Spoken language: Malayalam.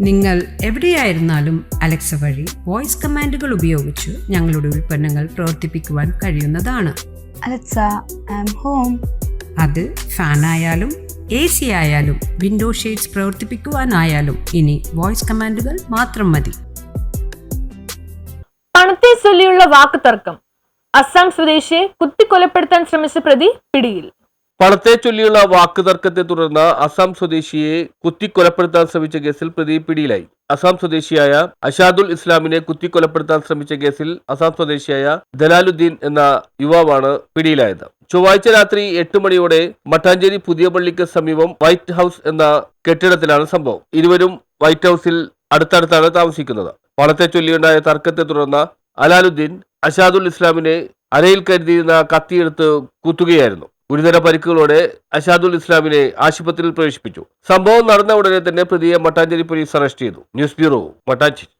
നിങ്ങൾ എവിടെയായിരുന്നാലും അലക്സ വഴി വോയിസ് കമാൻഡുകൾ ഉപയോഗിച്ച് ഞങ്ങളുടെ ഉൽപ്പന്നങ്ങൾ പ്രവർത്തിപ്പിക്കുവാൻ കഴിയുന്നതാണ്. Alexa, I'm home. അത് ഫാനായാലും AC ആയാലും വിൻഡോ ഷെയ്ഡ്സ് പ്രവർത്തിപ്പിക്കുവാനായാലും ഇനി വോയിസ് കമാൻഡുകൾ മാത്രം മതി. പണത്തെ ചൊല്ലിയുള്ള വാക്കുതർക്കം. അസം സ്വദേശിയെ കുത്തിക്കൊലപ്പെടുത്താൻ ശ്രമിച്ച പ്രതി പിടിയിൽ. പണത്തെ ചൊല്ലിയുള്ള വാക്കുതർക്കത്തെ തുടർന്ന് അസം സ്വദേശിയെ കുത്തിക്കൊലപ്പെടുത്താൻ ശ്രമിച്ച കേസിൽ പ്രതി പിടിയിലായി. അസം സ്വദേശിയായ അഷാദുൽ ഇസ്ലാമിനെ കുത്തിക്കൊലപ്പെടുത്താൻ ശ്രമിച്ച കേസിൽ അസം സ്വദേശിയായ ദലാലുദ്ദീൻ എന്ന യുവാവാണ് പിടിയിലായത്. ചൊവ്വാഴ്ച രാത്രി 8 മണിയോടെ മട്ടാഞ്ചേരി പുതിയ പള്ളിക്ക് സമീപം വൈറ്റ് ഹൗസ് എന്ന കെട്ടിടത്തിലാണ് സംഭവം. ഇരുവരും വൈറ്റ് ഹൗസിൽ അടുത്തടുത്താണ് താമസിക്കുന്നത്. പണത്തെ ചൊല്ലിയുണ്ടായ തർക്കത്തെ തുടർന്ന് അലാലുദ്ദീൻ അഷാദുൽ ഇസ്ലാമിനെ അരയിൽ കരുതിയിരുന്ന കത്തിയെടുത്ത് കുത്തുകയായിരുന്നു. ഗുരുതര പരിക്കുകളോടെ അഷാദുൽ ഇസ്ലാമിനെ ആശുപത്രിയിൽ പ്രവേശിപ്പിച്ചു. സംഭവം നടന്ന ഉടനെ തന്നെ പ്രതിയെ മട്ടാഞ്ചേരി പോലീസ് അറസ്റ്റ് ചെയ്തു. News bureau, Mattancherry.